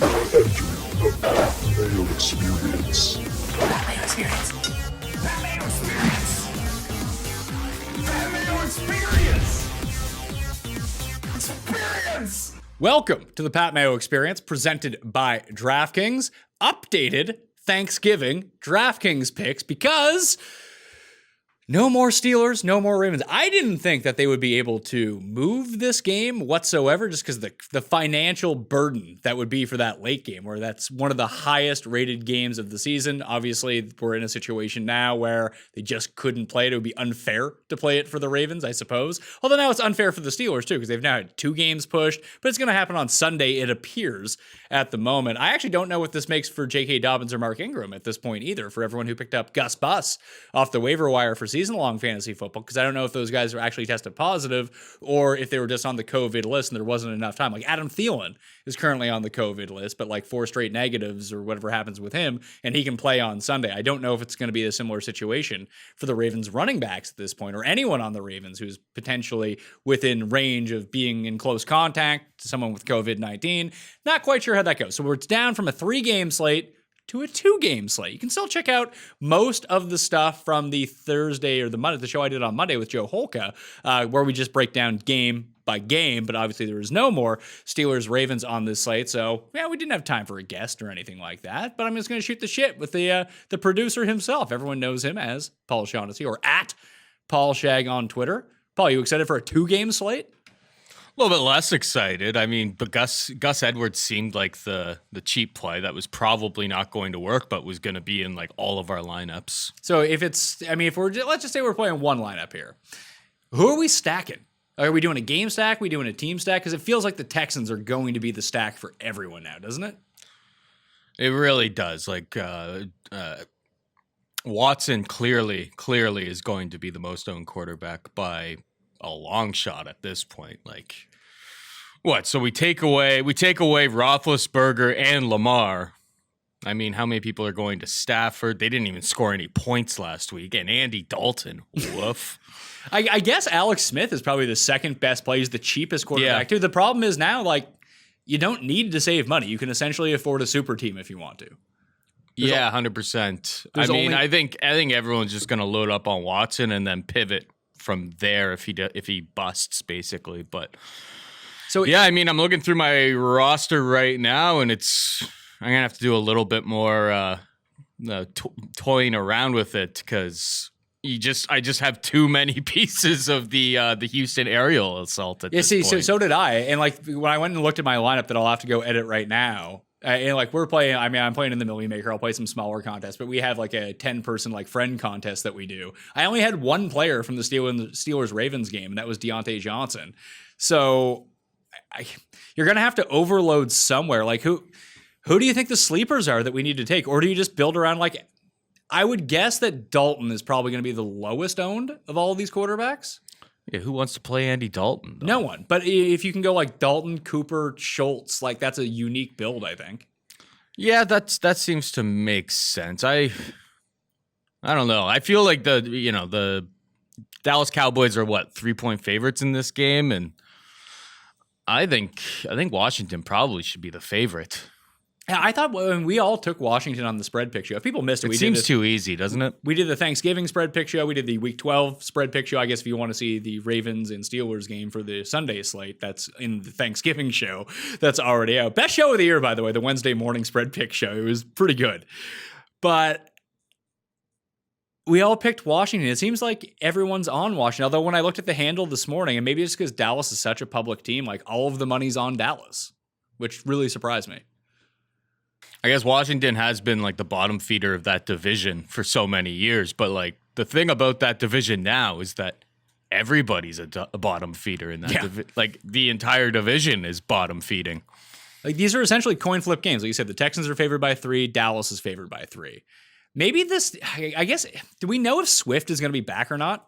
The Mayo Experience. That Mayo Experience. That Mayo Experience. That Mayo Experience. Experience. Welcome to the Pat Mayo Experience, presented by DraftKings. Updated Thanksgiving DraftKings picks because no more Steelers, no more Ravens. I didn't think that they would be able to move this game whatsoever just because the financial burden that would be for that late game, where that's one of the highest rated games of the season. Obviously, we're in a situation now where they just couldn't play it. It would be unfair to play it for the Ravens, I suppose. Although now it's unfair for the Steelers too because they've now had 2 games pushed, but it's going to happen on Sunday, it appears, at the moment. I actually don't know what this makes for J.K. Dobbins or Mark Ingram at this point either, for everyone who picked up Gus Bus off the waiver wire for season-long fantasy football, because I don't know if those guys were actually tested positive or if they were just on the COVID list and there wasn't enough time. Like Adam Thielen is currently on the COVID list, but like 4 straight negatives or whatever happens with him, and he can play on Sunday. I don't know if it's going to be a similar situation for the Ravens running backs at this point, or anyone on the Ravens who's potentially within range of being in close contact to someone with COVID-19. Not quite sure how that goes. So it's down from a 3-game slate to a 2-game slate. You can still check out most of the stuff from the Thursday or the show I did on Monday with Joe Holka, where we just break down game by game, but obviously there was no more Steelers-Ravens on this slate, so yeah, we didn't have time for a guest or anything like that, but I'm just going to shoot the shit with the producer himself. Everyone knows him as Paul Shaughnessy, or at Paul Shag on Twitter. Paul, you excited for a 2-game slate? A little bit less excited. I mean, but Gus Edwards seemed like the cheap play that was probably not going to work, but was going to be in like all of our lineups. So if we're, let's just say we're playing one lineup here. Who are we stacking? Are we doing a game stack? Are we doing a team stack? Because it feels like the Texans are going to be the stack for everyone now, doesn't it? It really does. Like Watson clearly is going to be the most owned quarterback by a long shot at this point. Like what? So we take away Roethlisberger and Lamar. I mean, how many people are going to Stafford? They didn't even score any points last week. And Andy Dalton, woof. I guess Alex Smith is probably the second best play. He's the cheapest quarterback too. The problem is now, like, you don't need to save money. You can essentially afford a super team if you want to. 100%. I mean, I think everyone's just going to load up on Watson and then pivot from there if he busts, basically. But so yeah, I mean, I'm looking through my roster right now, and I'm gonna have to do a little bit more toying around with it because I just have too many pieces of the Houston aerial assault at this point. So did I. And like when I went and looked at my lineup that I'll have to go edit right now. And like we're playing, I mean, I'm playing in the Millie Maker. I'll play some smaller contests, but we have like a 10-person like friend contest that we do. I only had one player from the Steelers Ravens game, and that was Deontay Johnson. So you're gonna have to overload somewhere. Like who do you think the sleepers are that we need to take, or do you just build around like? I would guess that Dalton is probably going to be the lowest owned of all of these quarterbacks. Yeah, who wants to play Andy Dalton, though? No one. But if you can go like Dalton, Cooper, Schultz, like that's a unique build, I think. Yeah, that seems to make sense. I don't know. I feel like the Dallas Cowboys are 3-point favorites in this game, and I think Washington probably should be the favorite. Yeah, I thought when we all took Washington on the spread pick show. If people missed it, it seems too easy, doesn't it? We did the Thanksgiving spread pick show. We did the Week 12 spread pick show. I guess if you want to see the Ravens and Steelers game for the Sunday slate, that's in the Thanksgiving show. That's already out. Best show of the year, by the way, the Wednesday morning spread pick show. It was pretty good. But we all picked Washington. It seems like everyone's on Washington. Although when I looked at the handle this morning, and maybe it's because Dallas is such a public team, like all of the money's on Dallas, which really surprised me. I guess Washington has been like the bottom feeder of that division for so many years. But like the thing about that division now is that everybody's a bottom feeder in that division. Like the entire division is bottom feeding. Like these are essentially coin flip games. Like you said, the Texans are favored by 3. Dallas is favored by 3. Maybe this, I guess, do we know if Swift is going to be back or not?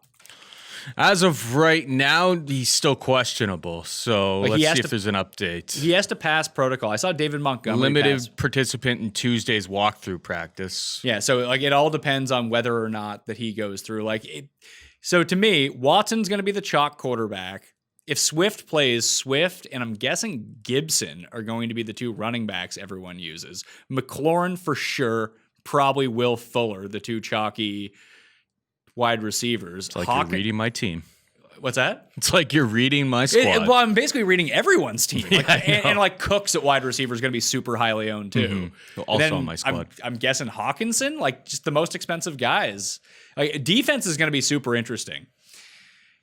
As of right now, he's still questionable. So let's see if there's an update. He has to pass protocol. I saw David Montgomery limited participant in Tuesday's walkthrough practice. Yeah, so like it all depends on whether or not that he goes through. So to me, Watson's going to be the chalk quarterback. if Swift plays, Swift and I'm guessing Gibson are going to be the two running backs everyone uses. McLaurin for sure, probably Will Fuller, the two chalky wide receivers. It's like you're reading my team. What's that? It's like you're reading my squad. Well, I'm basically reading everyone's team. Like, Yeah, and like Cooks at wide receiver is going to be super highly owned too. Also on my squad. I'm guessing Hawkinson, like just the most expensive guys. Like, defense is going to be super interesting.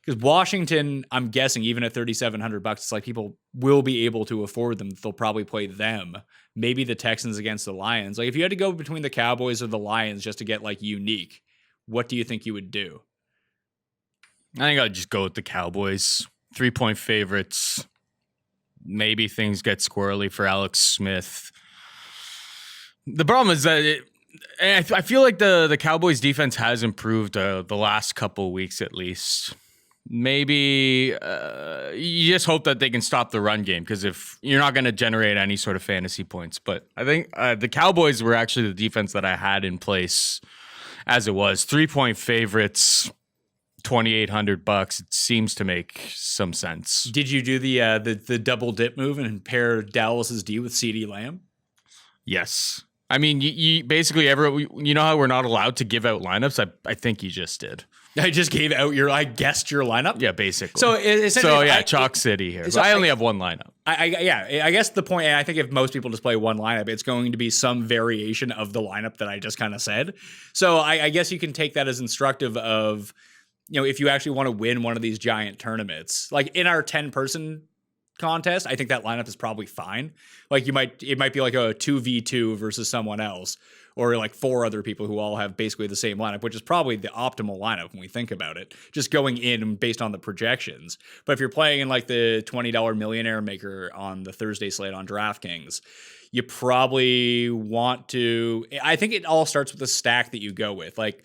Because Washington, I'm guessing, even at $3,700, it's like people will be able to afford them. They'll probably play them. Maybe the Texans against the Lions. Like, if you had to go between the Cowboys or the Lions just to get like unique, what do you think you would do? I think I'd just go with the Cowboys. 3-point favorites. Maybe things get squirrely for Alex Smith. The problem is that I feel like the Cowboys defense has improved the last couple of weeks at least. Maybe you just hope that they can stop the run game, because if you're not going to generate any sort of fantasy points. But I think the Cowboys were actually the defense that I had in place as it was. 3-point favorites. $2,800. It seems to make some sense. Did you do the double dip move and pair Dallas's D with CeeDee Lamb? Yes. I mean, you basically you know how we're not allowed to give out lineups? I think you just did. I just gave out I guessed your lineup? Yeah, basically. So essentially, Chalk City here. So I only have one lineup. I guess the point, and I think if most people just play one lineup, it's going to be some variation of the lineup that I just kind of said. So I guess you can take that as instructive of, if you actually want to win one of these giant tournaments, like in our 10-person contest, I think that lineup is probably fine. Like it might be like a 2v2 versus someone else, or like 4 other people who all have basically the same lineup, which is probably the optimal lineup when we think about it, just going in based on the projections. But if you're playing in like the $20 Millionaire Maker on the Thursday slate on DraftKings, you probably want to, I think it all starts with the stack that you go with. Like,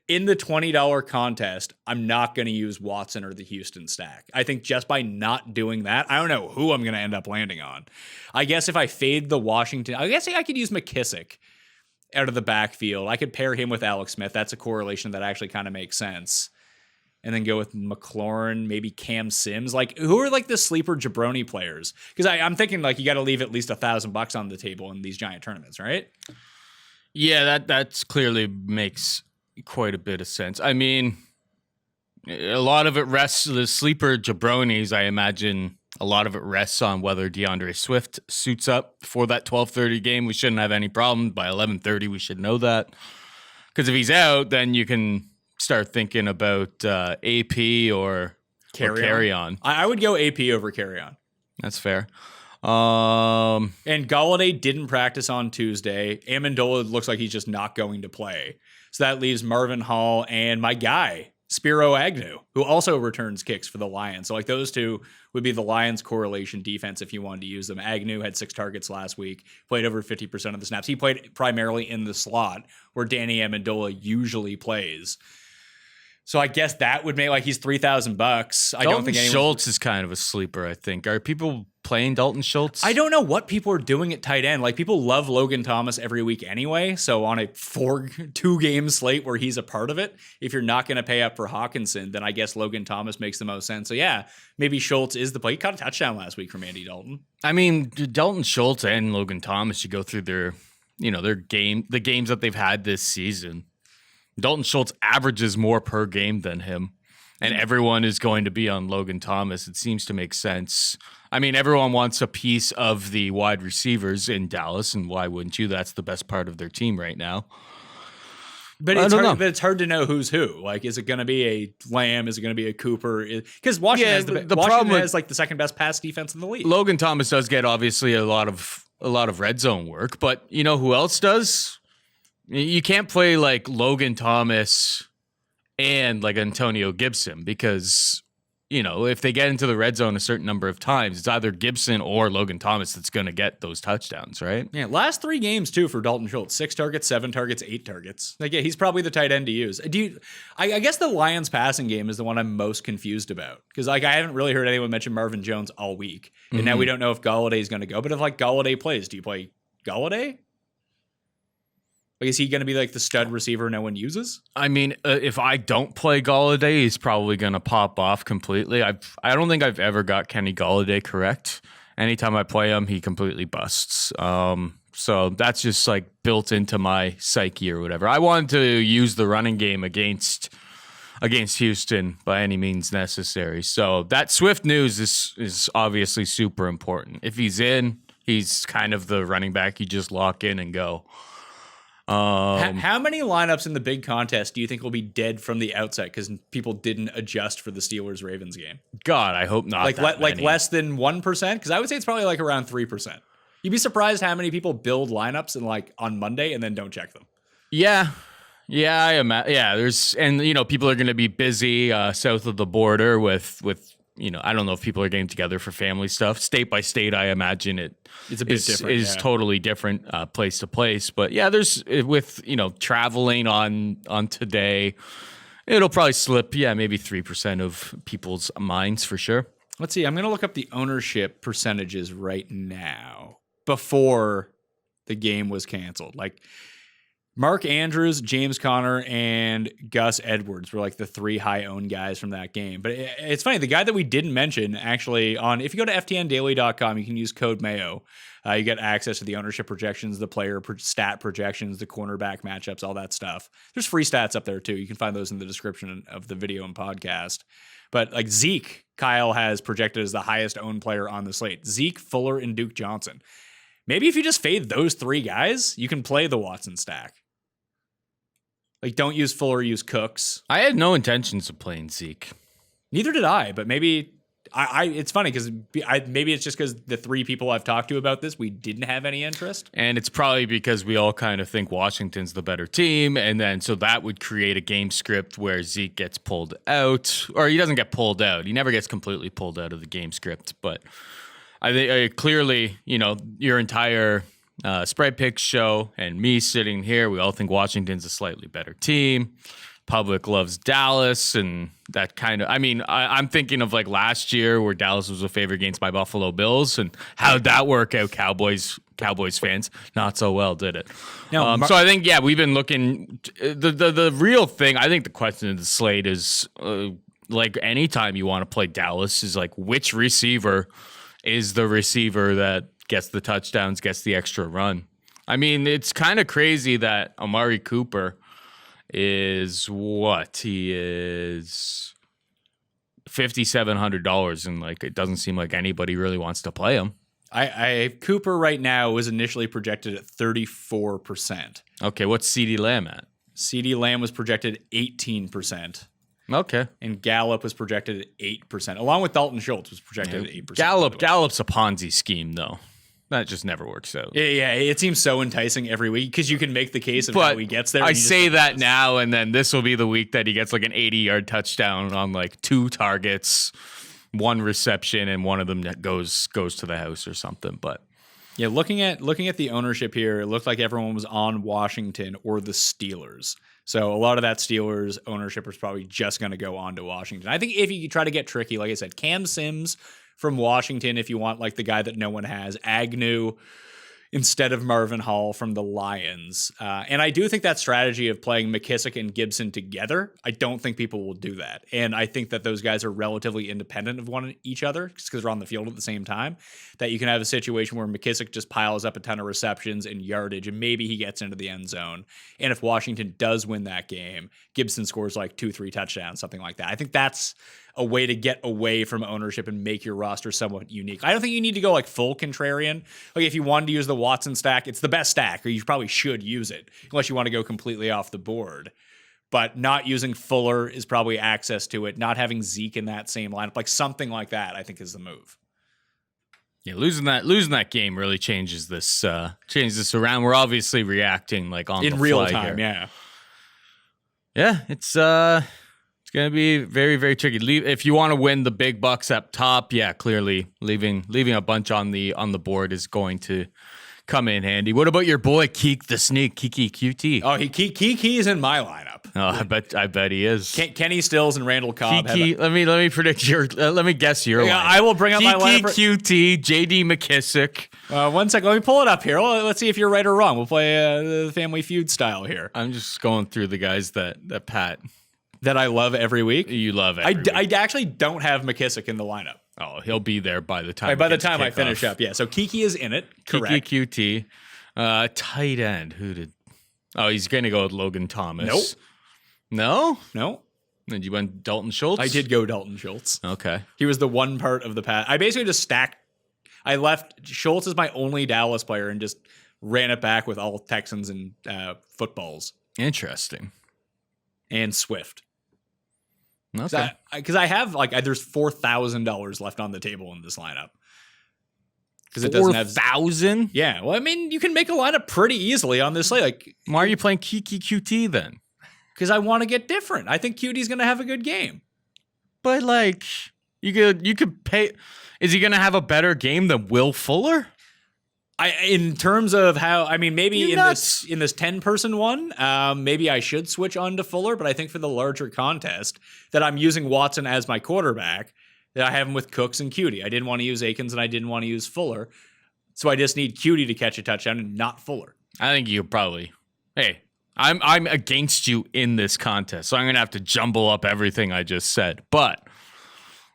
in the $20 contest, I'm not going to use Watson or the Houston stack. I think just by not doing that, I don't know who I'm going to end up landing on. I guess if I fade the Washington, I guess I could use McKissick out of the backfield. I could pair him with Alex Smith. That's a correlation that actually kind of makes sense. And then go with McLaurin, maybe Cam Sims. Like, who are like the sleeper jabroni players? Because I'm thinking like you got to leave at least $1,000 on the table in these giant tournaments, right? Yeah, that's clearly makes quite a bit of sense. I mean, a lot of it rests, the sleeper jabronis, I imagine a lot of it rests on whether DeAndre Swift suits up for that 12:30 game. We shouldn't have any problem. By 11:30, we should know that. Because if he's out, then you can start thinking about AP or carry on. I would go AP over carry on. That's fair. And Golladay didn't practice on Tuesday. Amendola looks like he's just not going to play. So that leaves Marvin Hall and my guy, Spiro Agnew, who also returns kicks for the Lions. So like those two would be the Lions correlation defense if you wanted to use them. Agnew had 6 targets last week, played over 50% of the snaps. He played primarily in the slot where Danny Amendola usually plays. So I guess that would make, like, he's $3,000. I don't think anyone. Schultz is kind of a sleeper, I think. Are people playing Dalton Schultz? I don't know what people are doing at tight end. Like, people love Logan Thomas every week anyway. So on a 2-game slate where he's a part of it, if you're not going to pay up for Hawkinson, then I guess Logan Thomas makes the most sense. So yeah, maybe Schultz is the play. He caught a touchdown last week from Andy Dalton. I mean, Dalton Schultz and Logan Thomas, you go through the games that they've had this season. Dalton Schultz averages more per game than him, and everyone is going to be on Logan Thomas. It seems to make sense. I mean, everyone wants a piece of the wide receivers in Dallas, and why wouldn't you? That's the best part of their team right now. But it's hard to know who's who. Like, is it going to be a Lamb? Is it going to be a Cooper? Because Washington has like the second best pass defense in the league. Logan Thomas does get obviously a lot of red zone work, but you know who else does? You can't play like Logan Thomas and like Antonio Gibson because, you know, if they get into the red zone a certain number of times, it's either Gibson or Logan Thomas that's going to get those touchdowns, right? Yeah, last 3 games too for Dalton Schultz. 6 targets, 7 targets, 8 targets. Like, yeah, he's probably the tight end to use. I guess the Lions passing game is the one I'm most confused about because like I haven't really heard anyone mention Marvin Jones all week, and now we don't know if Golladay is going to go. But if like Golladay plays, do you play Golladay? Like, is he going to be like the stud receiver no one uses? I mean, if I don't play Golladay, he's probably going to pop off completely. I don't think I've ever got Kenny Golladay correct. Anytime I play him, he completely busts. So that's just like built into my psyche or whatever. I wanted to use the running game against Houston by any means necessary. So that Swift news is obviously super important. If he's in, he's kind of the running back you just lock in and go. How many lineups in the big contest do you think will be dead from the outset because people didn't adjust for the Steelers-Ravens game? God, I hope not. Like less than 1%? Because I would say it's probably like around 3%. You'd be surprised how many people build lineups and like on Monday and then don't check them. Yeah, I imagine. Yeah, people are going to be busy south of the border with. I don't know if people are getting together for family stuff. State by state, I imagine it's a bit different. Is totally different place to place. But yeah, there's with traveling on today, it'll probably slip. Yeah, maybe 3% of people's minds for sure. Let's see. I'm gonna look up the ownership percentages right now before the game was canceled. Like Mark Andrews, James Conner, and Gus Edwards were like the 3 high-owned guys from that game. But it's funny, the guy that we didn't mention actually if you go to ftndaily.com, you can use code Mayo. You get access to the ownership projections, the player stat projections, the cornerback matchups, all that stuff. There's free stats up there too. You can find those in the description of the video and podcast. But like Zeke, Kyle has projected as the highest owned player on the slate. Zeke, Fuller, and Duke Johnson. Maybe if you just fade those 3 guys, you can play the Watson stack. Like, don't use Fuller, use Cooks. I had no intentions of playing Zeke. Neither did I, but maybe it's funny because maybe it's just because the 3 people I've talked to about this, we didn't have any interest. And it's probably because we all kind of think Washington's the better team. And then so that would create a game script where Zeke gets pulled out, or he doesn't get pulled out. He never gets completely pulled out of the game script. But I think clearly, your entire spread picks show and me sitting here, we all think Washington's a slightly better team. Public loves Dallas, and that kind of, I'm thinking of like last year where Dallas was a favorite against my Buffalo Bills, and how'd that work out, Cowboys fans? Not so well, did it? No, so I think, we've been looking, the real thing, I think the question of the slate is, like anytime you want to play Dallas, is like which receiver is the receiver that gets the touchdowns, gets the extra run. I mean, it's kind of crazy that Amari Cooper is what? He is $5,700, and like it doesn't seem like anybody really wants to play him. Cooper right now was initially projected at 34%. Okay, what's CeeDee Lamb at? CeeDee Lamb was projected at 18%. Okay. And Gallup was projected at 8%, along with Dalton Schultz was projected at 8%. Gallup's a Ponzi scheme, though. That just never works out. Yeah, it seems so enticing every week because you can make the case of how he gets there. I say that now, and then this will be the week that he gets like an 80-yard touchdown on like 2 targets, 1 reception, and one of them that goes to the house or something. But yeah, looking at the ownership here, it looked like everyone was on Washington or the Steelers. So a lot of that Steelers ownership is probably just going to go on to Washington. I think if you try to get tricky, like I said, Cam Sims from Washington, if you want like the guy that no one has, Agnew instead of Marvin Hall from the Lions. And I do think that strategy of playing McKissick and Gibson together, I don't think people will do that. And I think that those guys are relatively independent of each other just because they're on the field at the same time, that you can have a situation where McKissick just piles up a ton of receptions and yardage, and maybe he gets into the end zone. And if Washington does win that game, Gibson scores like 2-3 touchdowns, something like that. I think that's a way to get away from ownership and make your roster somewhat unique. I don't think you need to go like full contrarian. Like if you wanted to use the Watson stack, it's the best stack, or you probably should use it unless you want to go completely off the board. But not using Fuller is probably access to it. Not having Zeke in that same lineup, like something like that, I think is the move. Yeah, losing that game really changes this around. We're obviously reacting like on in the real fly time. Here. Yeah, it's going to be very, very tricky. If you want to win the big bucks up top, yeah, clearly leaving a bunch on the board is going to come in handy. What about your boy Keek the Sneak, Kiki Coutee? Oh, Kiki's in my lineup. Oh, I bet he is. Kenny Stills and Randall Cobb. Kiki, let me predict your. Let me guess your. Yeah, lineup. I will bring up my lineup. Kiki Coutee, J.D. McKissick. 1 second. Let me pull it up here. Let's see if you're right or wrong. We'll play the Family Feud style here. I'm just going through the guys that Pat that I love every week. You love every week. I actually don't have McKissick in the lineup. Oh, he'll be there by the time. By the time I finish up, yeah. So Kiki is in it. Correct. Kiki Coutee, tight end. Who did? Oh, he's going to go with Logan Thomas. Nope. No. Did you went Dalton Schultz? I did go Dalton Schultz. Okay. He was the one part of the pass. I basically just stacked. I left Schultz as my only Dallas player and just ran it back with all Texans and footballs. Interesting. And Swift. Okay. Because I have there's $4,000 left on the table in this lineup. Because it doesn't have 4,000. Yeah. Well, I mean, you can make a lineup pretty easily on this slate. Why are you playing Kiki Coutee then? Because I want to get different. I think Cutee's going to have a good game. But you could pay. Is he going to have a better game than Will Fuller? In terms of how, I mean, maybe in this 10-person one, maybe I should switch on to Fuller. But I think for the larger contest that I'm using Watson as my quarterback, that I have him with Cooks and Coutee. I didn't want to use Akins and I didn't want to use Fuller. So I just need Coutee to catch a touchdown and not Fuller. I think you probably. Hey, I'm against you in this contest, so I'm gonna have to jumble up everything I just said. But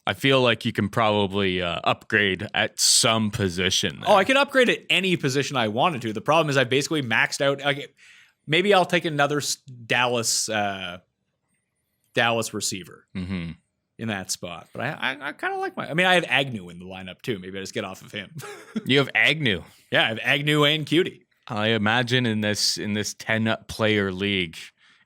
I feel like you can probably upgrade at some position. There. Oh, I can upgrade at any position I wanted to. The problem is I basically maxed out. Maybe I'll take another Dallas receiver in that spot. But I kind of like I mean, I have Agnew in the lineup too. Maybe I just get off of him. You have Agnew. Yeah, I have Agnew and Coutee. I imagine in this 10-player league,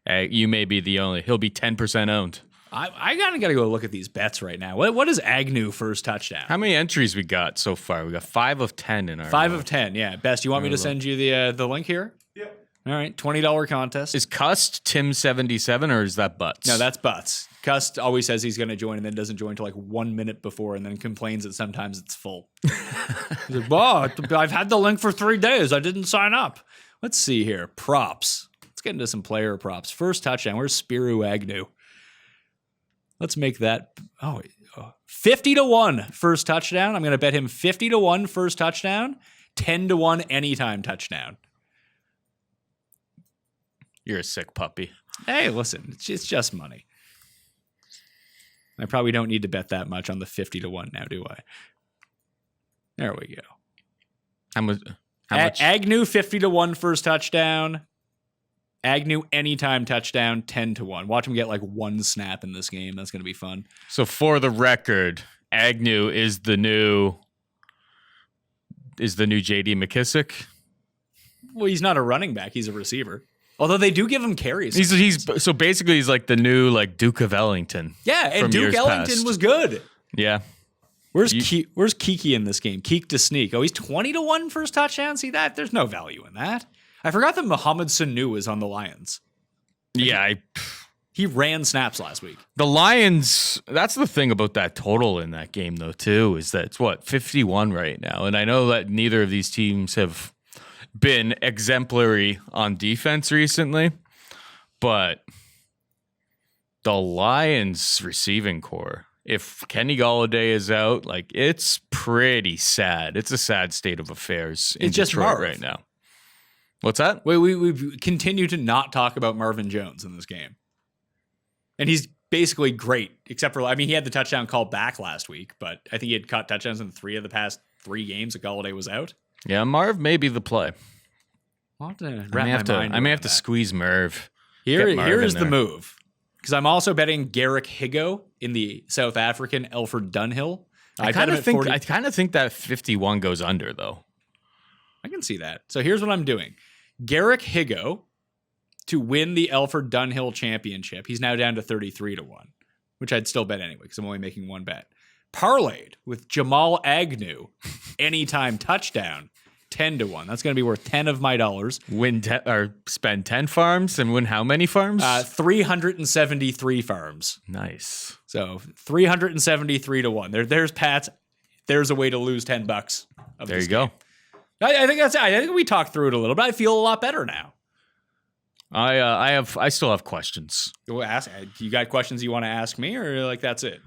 you may be the only. He'll be 10% owned. I gotta go look at these bets right now. What is Agnew first touchdown? How many entries we got so far? We got 5 of 10 in our 5 of 10. Yeah, Best. You want me to send you the link here? Yep. All right, $20 contest. Is Cust Tim77 or is that Butts? No, that's Butts. Cust always says he's going to join and then doesn't join until 1 minute before and then complains that sometimes it's full. He's like, well, I've had the link for 3 days. I didn't sign up. Let's see here. Props. Let's get into some player props. First touchdown. Where's Spiro Agnew? Let's make that 50-1 first touchdown. I'm going to bet him 50-1 first touchdown, 10-1 anytime touchdown. You're a sick puppy. Hey, listen, it's just money. I probably don't need to bet that much on the 50-1 now, do I? There we go. How much? Agnew 50-1 first touchdown. Agnew anytime touchdown 10-1. Watch him get 1 snap in this game. That's going to be fun. So for the record, Agnew is the new J.D. McKissick. Well, he's not a running back. He's a receiver. Although they do give him carries. He's like the new Duke of Ellington. Yeah, and Duke Ellington was good. Yeah. Where's Kiki in this game? Keek to sneak. Oh, he's 20-1 first touchdown. See that? There's no value in that. I forgot that Mohamed Sanu was on the Lions. Yeah, he ran snaps last week. The Lions, that's the thing about that total in that game, though, too, is that it's 51 right now. And I know that neither of these teams have been exemplary on defense recently, but the Lions receiving core, if Kenny Golladay is out, it's pretty sad. It's a sad state of affairs in Detroit right now. What's that? We continue to not talk about Marvin Jones in this game. And he's basically great, except for, he had the touchdown called back last week, but I think he had caught touchdowns in 3 of the past 3 games that Golladay was out. Yeah, Marv may be the play. I'll have to I may have to squeeze Marv. Here is the move. Because I'm also betting Garrick Higo in the South African Elford Dunhill. I kind of think that 51 goes under, though. I can see that. So here's what I'm doing. Garrick Higo to win the Elford Dunhill Championship. He's now down to 33-1, which I'd still bet anyway because I'm only making 1 bet. Parlayed with Jamal Agnew, anytime touchdown, 10-1. That's going to be worth 10 of my dollars. Spend 10 farms and win how many farms? 373 farms. Nice. So 373-1. There's Pat's. There's a way to lose $10. There you go. I think that's it. I think we talked through it a little bit. I feel a lot better now. I still have questions. You got questions you want to ask me, or like that's it?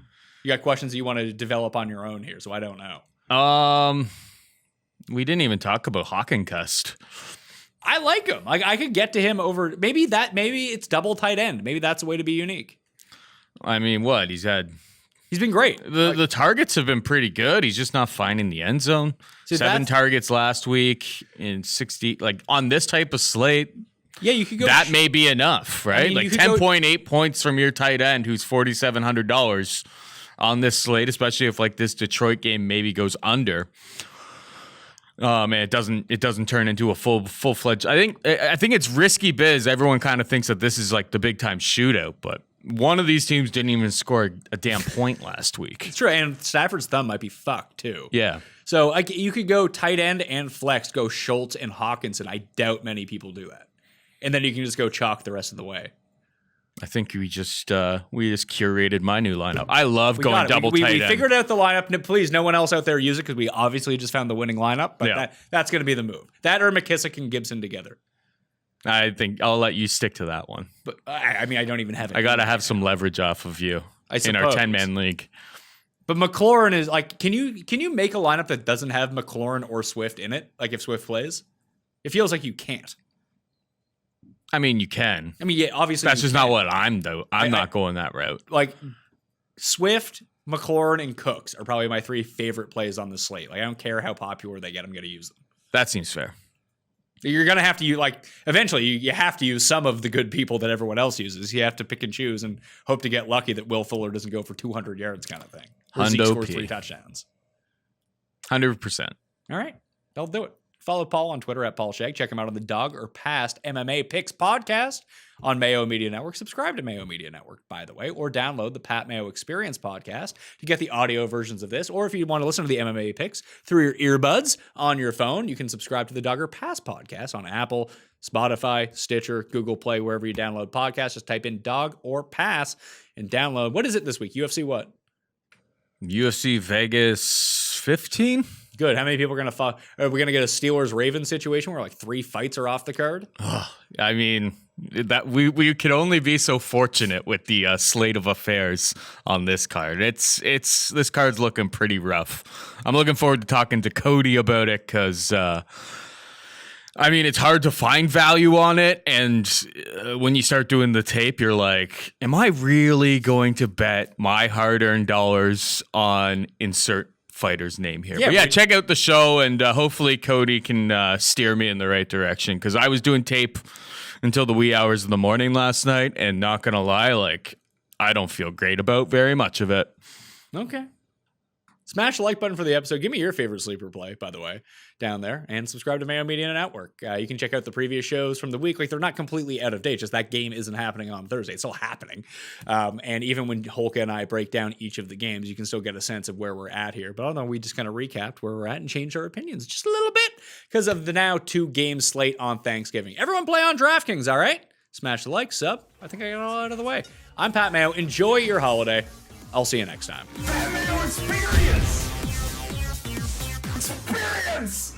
You got questions you want to develop on your own here, so I don't know. We didn't even talk about Hawkincust. I like him. Like I could get to him over maybe it's double tight end. Maybe that's a way to be unique. I mean, what? He's been great. The targets have been pretty good. He's just not finding the end zone. 7 targets last week in 60 like on this type of slate. Yeah, you could go. That may be enough, right? I mean, like 10.8 points from your tight end who's $4,700 on this slate, especially if like this Detroit game maybe goes under. And it doesn't turn into a full-fledged. I think it's risky biz. Everyone kind of thinks that this is like the big time shootout, but one of these teams didn't even score a damn point last week. It's true, and Stafford's thumb might be fucked too. Yeah. So like you could go tight end and flex, go Schultz and Hawkinson. I doubt many people do that. And then you can just go chalk the rest of the way. I think we just curated my new lineup. I love going double tight end. We figured out the lineup. No, please, no one else out there use it because we obviously just found the winning lineup. But that's going to be the move. That or McKissick and Gibson together. I think I'll let you stick to that one. But I mean, I don't even have it. I got to have some leverage off of you in our 10-man league. But McLaurin is like, can you make a lineup that doesn't have McLaurin or Swift in it? Like if Swift plays, it feels like you can't. I mean, you can. I mean, yeah, obviously. That's just not what I'm not going that route. Like Swift, McLaurin, and Cooks are probably my 3 favorite plays on the slate. Like I don't care how popular they get, I'm going to use them. That seems fair. You're going to have to use, like, eventually you have to use some of the good people that everyone else uses. You have to pick and choose and hope to get lucky that Will Fuller doesn't go for 200 yards kind of thing. Or Zeke scores 3 touchdowns. 100%. All right. They'll do it. Follow Paul on Twitter at Paul Shag. Check him out on the Dog or Past MMA Picks podcast on Mayo Media Network. Subscribe to Mayo Media Network, by the way, or download the Pat Mayo Experience podcast to get the audio versions of this. Or if you want to listen to the MMA Picks through your earbuds on your phone, you can subscribe to the Dog or Pass podcast on Apple, Spotify, Stitcher, Google Play, wherever you download podcasts. Just type in Dog or Pass and download. What is it this week? UFC what? UFC Vegas 15? Good. How many people are going to fight? Are we going to get a Steelers-Ravens situation where like 3 fights are off the card? I mean, that we could only be so fortunate with the slate of affairs on this card. This card's looking pretty rough. I'm looking forward to talking to Cody about it because, I mean, it's hard to find value on it. And when you start doing the tape, you're like, am I really going to bet my hard-earned dollars on insert fighter's name here? But check out the show, and hopefully Cody can steer me in the right direction, because I was doing tape until the wee hours of the morning last night, and not gonna lie, like, I don't feel great about very much of it. Okay. Smash the like button for the episode. Give me your favorite sleeper play, by the way, down there. And subscribe to Mayo Media Network. You can check out the previous shows from the week. Like, they're not completely out of date. Just that game isn't happening on Thursday. It's still happening. And even when Holka and I break down each of the games, you can still get a sense of where we're at here. But I don't know, we just kind of recapped where we're at and changed our opinions just a little bit because of the now 2-game slate on Thanksgiving. Everyone play on DraftKings, all right? Smash the like, sub. I think I got it all out of the way. I'm Pat Mayo. Enjoy your holiday. I'll see you next time. Pat Mayo Experience! Experience!